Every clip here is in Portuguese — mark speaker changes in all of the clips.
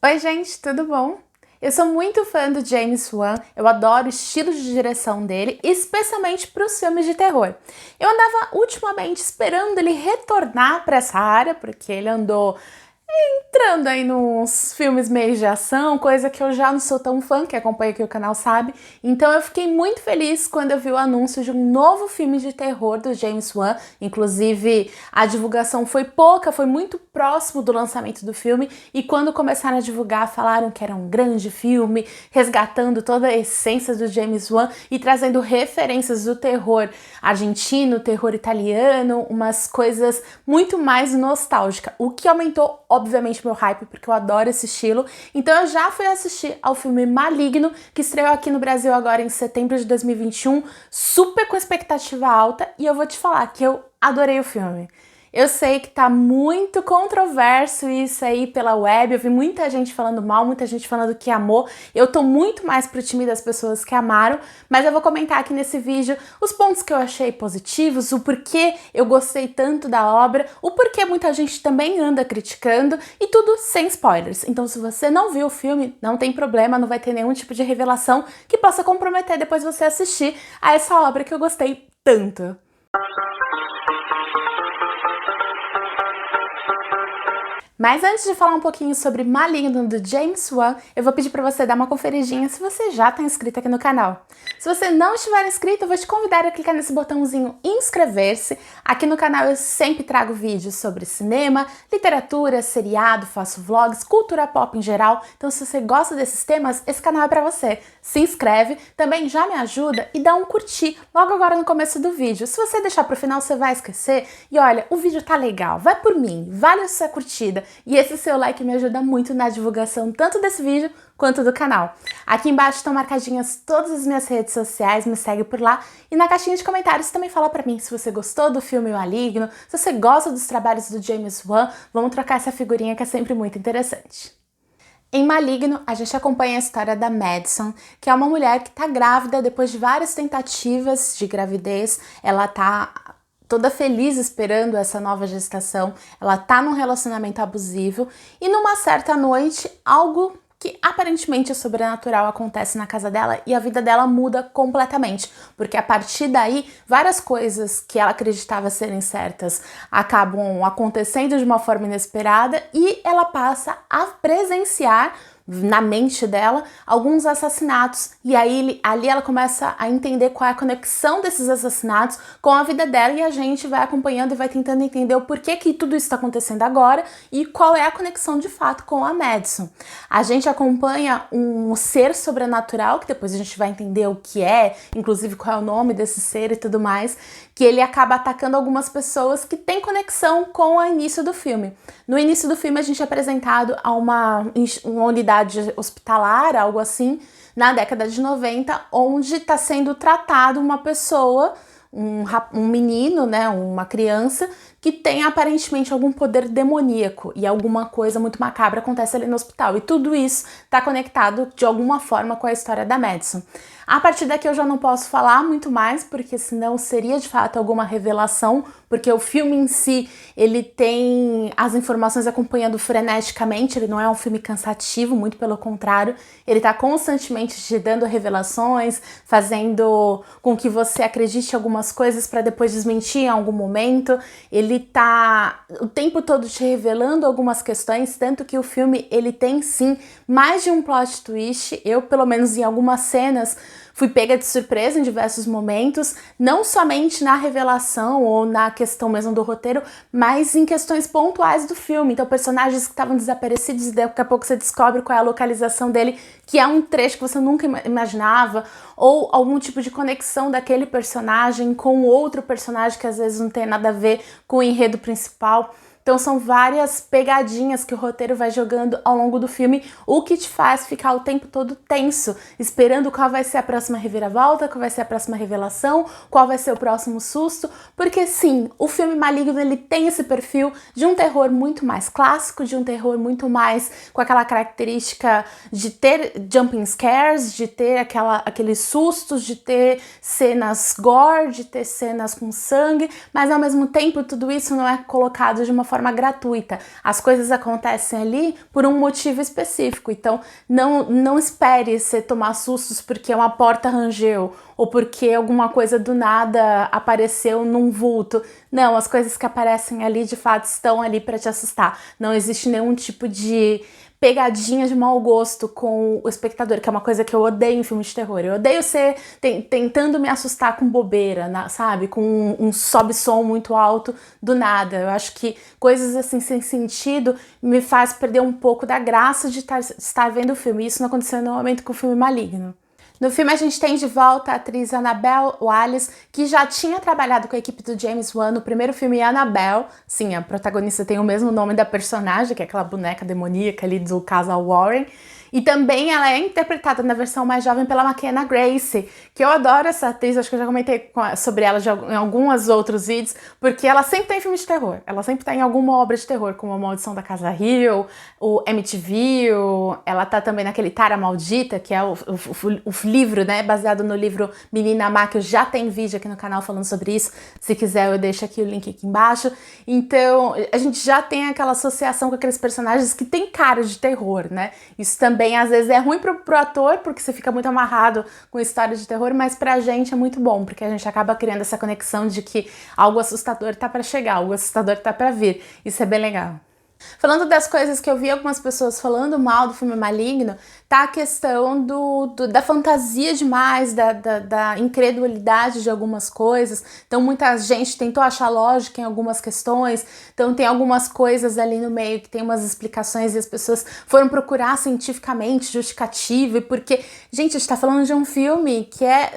Speaker 1: Oi gente, tudo bom? Eu sou muito fã do James Wan, eu adoro o estilo de direção dele, especialmente para os filmes de terror. Eu andava ultimamente esperando ele retornar para essa área, porque ele andou entrando aí nos filmes meio de ação, coisa que eu já não sou tão fã, que acompanha aqui o canal sabe. Então eu fiquei muito feliz quando eu vi o anúncio de um novo filme de terror do James Wan. Inclusive, a divulgação foi pouca, foi muito próximo do lançamento do filme, e quando começaram a divulgar, falaram que era um grande filme, resgatando toda a essência do James Wan e trazendo referências do terror argentino, terror italiano, umas coisas muito mais nostálgicas, o que aumentou obviamente meu hype, porque eu adoro esse estilo. Então eu já fui assistir ao filme Maligno, que estreou aqui no Brasil agora em setembro de 2021, super com expectativa alta, e eu vou te falar que eu adorei o filme. Eu sei que tá muito controverso isso aí pela web, eu vi muita gente falando mal, muita gente falando que amou. Eu tô muito mais pro time das pessoas que amaram, mas eu vou comentar aqui nesse vídeo os pontos que eu achei positivos, o porquê eu gostei tanto da obra, o porquê muita gente também anda criticando, e tudo sem spoilers. Então se você não viu o filme, não tem problema, não vai ter nenhum tipo de revelação que possa comprometer depois você assistir a essa obra que eu gostei tanto. Mas antes de falar um pouquinho sobre Maligno do James Wan, eu vou pedir para você dar uma conferidinha se você já está inscrito aqui no canal. Se você não estiver inscrito, eu vou te convidar a clicar nesse botãozinho inscrever-se. Aqui no canal eu sempre trago vídeos sobre cinema, literatura, seriado, faço vlogs, cultura pop em geral. Então se você gosta desses temas, esse canal é para você. Se inscreve, também já me ajuda e dá um curtir logo agora no começo do vídeo. Se você deixar para o final, você vai esquecer. E olha, o vídeo tá legal, vai por mim, vale a sua curtida. E esse seu like me ajuda muito na divulgação tanto desse vídeo quanto do canal. Aqui embaixo estão marcadinhas todas as minhas redes sociais, me segue por lá. E na caixinha de comentários também fala pra mim se você gostou do filme Maligno, se você gosta dos trabalhos do James Wan. Vamos trocar essa figurinha que é sempre muito interessante. Em Maligno, a gente acompanha a história da Madison, que é uma mulher que tá grávida depois de várias tentativas de gravidez. Ela tá toda feliz esperando essa nova gestação, ela tá num relacionamento abusivo e numa certa noite algo que aparentemente é sobrenatural acontece na casa dela e a vida dela muda completamente, porque a partir daí várias coisas que ela acreditava serem certas acabam acontecendo de uma forma inesperada e ela passa a presenciar na mente dela alguns assassinatos, e aí ali ela começa a entender qual é a conexão desses assassinatos com a vida dela, e a gente vai acompanhando e vai tentando entender o porquê que tudo isso está acontecendo agora e qual é a conexão de fato com a Madison. A gente acompanha um ser sobrenatural, que depois a gente vai entender o que é, inclusive qual é o nome desse ser e tudo mais, que ele acaba atacando algumas pessoas que têm conexão com o início do filme. No início do filme a gente é apresentado a uma unidade hospitalar, algo assim, na década de 90, onde está sendo tratado uma pessoa, um menino, né, uma criança, que tem aparentemente algum poder demoníaco e alguma coisa muito macabra acontece ali no hospital. E tudo isso está conectado de alguma forma com a história da Madison. A partir daqui eu já não posso falar muito mais, porque senão seria de fato alguma revelação, porque o filme em si, ele tem as informações acompanhando freneticamente, ele não é um filme cansativo, muito pelo contrário, ele está constantemente te dando revelações, fazendo com que você acredite em algumas coisas para depois desmentir em algum momento. Ele tá o tempo todo te revelando algumas questões, tanto que o filme ele tem sim mais de um plot twist. Eu, pelo menos em algumas cenas, fui pega de surpresa em diversos momentos, não somente na revelação ou na questão mesmo do roteiro, mas em questões pontuais do filme. Então personagens que estavam desaparecidos e daqui a pouco você descobre qual é a localização dele, que é um trecho que você nunca imaginava, ou algum tipo de conexão daquele personagem com outro personagem que às vezes não tem nada a ver com o enredo principal. Então são várias pegadinhas que o roteiro vai jogando ao longo do filme, o que te faz ficar o tempo todo tenso, esperando qual vai ser a próxima reviravolta, qual vai ser a próxima revelação, qual vai ser o próximo susto, porque sim, o filme Maligno ele tem esse perfil de um terror muito mais clássico, de um terror muito mais com aquela característica de ter jumping scares, de ter aqueles sustos, de ter cenas gore, de ter cenas com sangue, mas ao mesmo tempo tudo isso não é colocado de uma forma forma gratuita. As coisas acontecem ali por um motivo específico. Então, não espere você tomar sustos porque uma porta rangeu ou porque alguma coisa do nada apareceu num vulto. Não, as coisas que aparecem ali de fato estão ali para te assustar. Não existe nenhum tipo de pegadinha de mau gosto com o espectador, que é uma coisa que eu odeio em filmes de terror. Eu odeio ser tentando me assustar com bobeira, sabe? Com um sobe-som muito alto do nada. Eu acho que coisas assim sem sentido me faz perder um pouco da graça de estar vendo o filme. Isso não aconteceu no momento com o filme Maligno. No filme a gente tem de volta a atriz Annabelle Wallis, que já tinha trabalhado com a equipe do James Wan no primeiro filme Annabelle. Sim, a protagonista tem o mesmo nome da personagem, que é aquela boneca demoníaca ali do casal Warren. E também ela é interpretada na versão mais jovem pela McKenna Grace, que eu adoro essa atriz, acho que eu já comentei sobre ela em alguns outros vídeos, porque ela sempre tá em filme de terror, ela sempre tá em alguma obra de terror, como A Maldição da Casa Hill, o MTV, ela tá também naquele Tara Maldita, que é o livro, né, baseado no livro Menina Má, que eu já tenho vídeo aqui no canal falando sobre isso, se quiser eu deixo aqui o link aqui embaixo. Então, a gente já tem aquela associação com aqueles personagens que tem cara de terror, né, isso também às vezes é ruim pro ator, porque você fica muito amarrado com história de terror, mas pra gente é muito bom, porque a gente acaba criando essa conexão de que algo assustador tá pra chegar, algo assustador tá pra vir. Isso é bem legal. Falando das coisas que eu vi algumas pessoas falando mal do filme Maligno, tá a questão da fantasia demais, da incredulidade de algumas coisas. Então muita gente tentou achar lógica em algumas questões, então tem algumas coisas ali no meio que tem umas explicações e as pessoas foram procurar cientificamente justificativa, porque, gente, a gente tá falando de um filme que é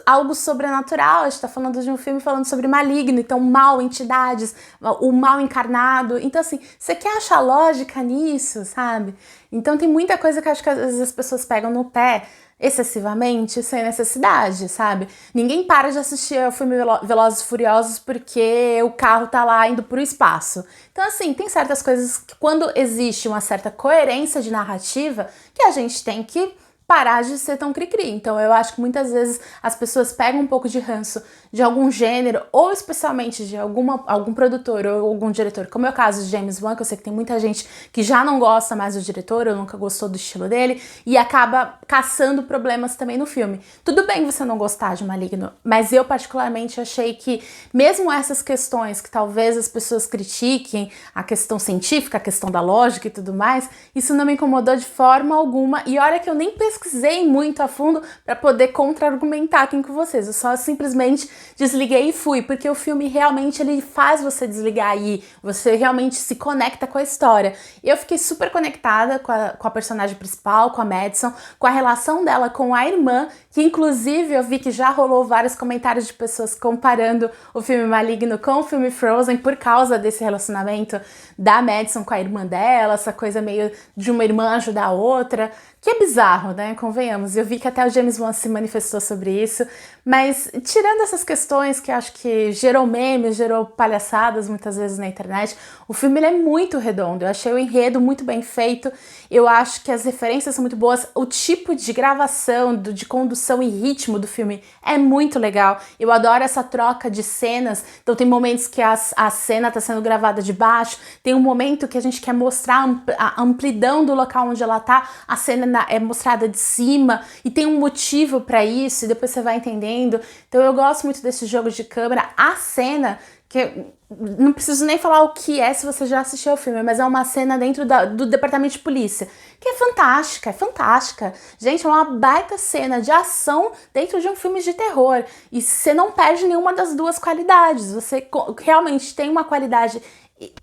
Speaker 1: algo sobrenatural, a gente tá falando de um filme falando sobre maligno, então mal, entidades, o mal encarnado. Então assim, você quer achar lógica nisso, sabe? Então tem muita coisa que eu acho que às vezes as pessoas pegam no pé excessivamente, sem necessidade, sabe? Ninguém para de assistir o filme Velozes e Furiosos porque o carro tá lá indo pro espaço. Então assim, tem certas coisas que quando existe uma certa coerência de narrativa que a gente tem que parar de ser tão cri-cri. Então eu acho que muitas vezes as pessoas pegam um pouco de ranço de algum gênero, ou especialmente de algum produtor ou algum diretor, como é o caso de James Wan, que eu sei que tem muita gente que já não gosta mais do diretor, ou nunca gostou do estilo dele, e acaba caçando problemas também no filme. Tudo bem você não gostar de Maligno, mas eu particularmente achei que mesmo essas questões que talvez as pessoas critiquem, a questão científica, a questão da lógica e tudo mais, isso não me incomodou de forma alguma, e olha que eu nem pesquisei muito a fundo para poder contra-argumentar aqui com vocês, eu só simplesmente desliguei e fui, porque o filme realmente ele faz você desligar aí, você realmente se conecta com a história. E eu fiquei super conectada com a personagem principal, com a Madison, com a relação dela com a irmã, que inclusive eu vi que já rolou vários comentários de pessoas comparando o filme Maligno com o filme Frozen por causa desse relacionamento da Madison com a irmã dela, essa coisa meio de uma irmã ajudar a outra, que é bizarro, né? Convenhamos. Eu vi que até o James Wan se manifestou sobre isso, mas tirando essas questões que eu acho que gerou memes, gerou palhaçadas muitas vezes na internet, o filme ele é muito redondo. Eu achei o enredo muito bem feito, eu acho que as referências são muito boas, o tipo de gravação, de condução e ritmo do filme é muito legal. Eu adoro essa troca de cenas, então tem momentos que a cena está sendo gravada de baixo, tem um momento que a gente quer mostrar a amplidão do local onde ela tá, a cena é mostrada de cima e tem um motivo para isso e depois você vai entendendo. Então eu gosto muito desse jogo de câmera. A cena, que não preciso nem falar o que é se você já assistiu ao filme, mas é uma cena dentro do departamento de polícia, que é fantástica, é fantástica. Gente, é uma baita cena de ação dentro de um filme de terror. E você não perde nenhuma das duas qualidades. Você realmente tem uma qualidade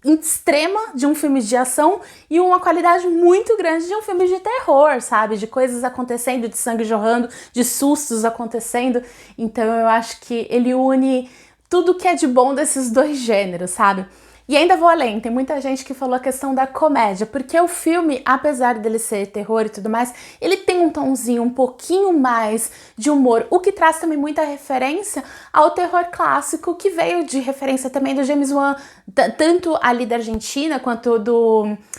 Speaker 1: extrema de um filme de ação e uma qualidade muito grande de um filme de terror, sabe? De coisas acontecendo, de sangue jorrando, de sustos acontecendo. Então eu acho que ele une tudo que é de bom desses dois gêneros, sabe? E ainda vou além, tem muita gente que falou a questão da comédia, porque o filme, apesar dele ser terror e tudo mais, ele tem um tomzinho um pouquinho mais de humor, o que traz também muita referência ao terror clássico, que veio de referência também do James Wan, tanto ali da Argentina quanto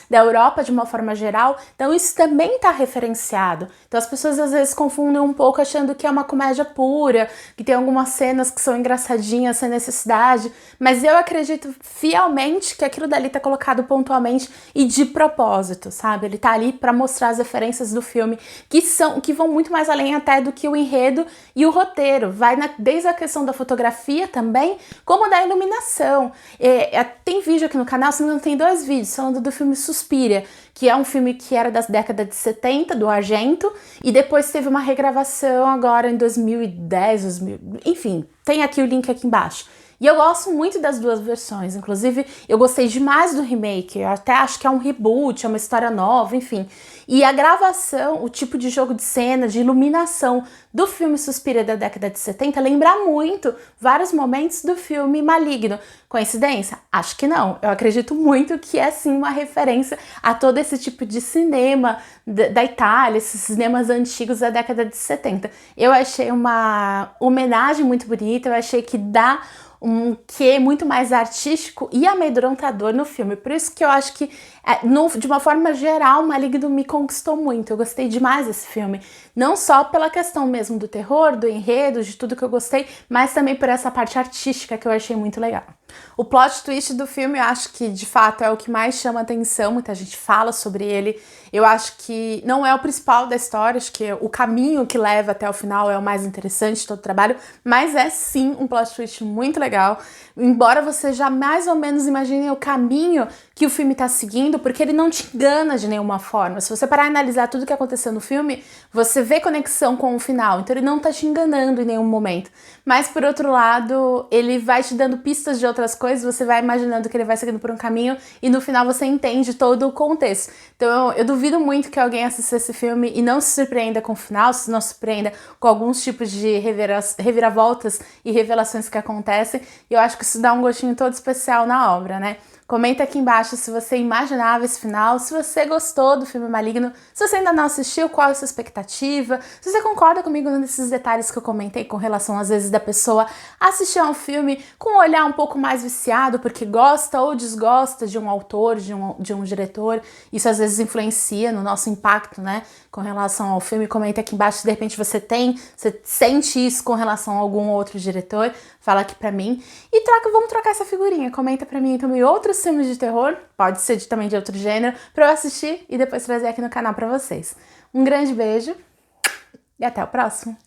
Speaker 1: da Europa de uma forma geral. Então isso também está referenciado. Então as pessoas às vezes confundem um pouco achando que é uma comédia pura, que tem algumas cenas que são engraçadinhas sem necessidade, mas eu acredito fielmente claramente que aquilo dali tá colocado pontualmente e de propósito, sabe? Ele tá ali pra mostrar as referências do filme que vão muito mais além até do que o enredo e o roteiro. Vai desde a questão da fotografia também, como da iluminação. Tem vídeo aqui no canal, se não tem 2 vídeos falando do filme Suspiria, que é um filme que era das décadas de 70, do Argento, e depois teve uma regravação agora em 2010, enfim, tem aqui o link aqui embaixo. E eu gosto muito das 2 versões, inclusive eu gostei demais do remake, eu até acho que é um reboot, é uma história nova, enfim. E a gravação, o tipo de jogo de cena, de iluminação do filme Suspiria da década de 70 lembra muito vários momentos do filme Maligno. Coincidência? Acho que não. Eu acredito muito que é sim uma referência a todo esse tipo de cinema da Itália, esses cinemas antigos da década de 70. Eu achei uma homenagem muito bonita, eu achei que dá um quê muito mais artístico e amedrontador no filme. Por isso que eu acho que, de uma forma geral, Maligno me conquistou muito. Eu gostei demais desse filme. Não só pela questão mesmo do terror, do enredo, de tudo que eu gostei, mas também por essa parte artística que eu achei muito legal. O plot twist do filme eu acho que, de fato, é o que mais chama atenção. Muita gente fala sobre ele. Eu acho que não é o principal da história, acho que o caminho que leva até o final é o mais interessante de todo o trabalho, mas é sim um plot twist muito legal. Embora você já mais ou menos imagine o caminho que o filme tá seguindo, porque ele não te engana de nenhuma forma. Se você parar e analisar tudo que aconteceu no filme, você vê conexão com o final, então ele não tá te enganando em nenhum momento. Mas, por outro lado, ele vai te dando pistas de outras coisas, você vai imaginando que ele vai seguindo por um caminho e no final você entende todo o contexto. Então eu duvido muito que alguém assista esse filme e não se surpreenda com o final, se não se surpreenda com alguns tipos de reviravoltas e revelações que acontecem. E eu acho que isso dá um gostinho todo especial na obra, né? Comenta aqui embaixo se você imaginava esse final, se você gostou do filme Maligno, se você ainda não assistiu, qual é a sua expectativa, se você concorda comigo nesses detalhes que eu comentei com relação, às vezes, da pessoa assistir a um filme com um olhar um pouco mais viciado, porque gosta ou desgosta de um autor, de um diretor. Isso às vezes influencia no nosso impacto, né, com relação ao filme. Comenta aqui embaixo se de repente você sente isso com relação a algum outro diretor. Fala aqui pra mim. E vamos trocar essa figurinha. Comenta pra mim também outros filmes de terror, pode ser também de outro gênero, pra eu assistir e depois trazer aqui no canal pra vocês. Um grande beijo e até o próximo!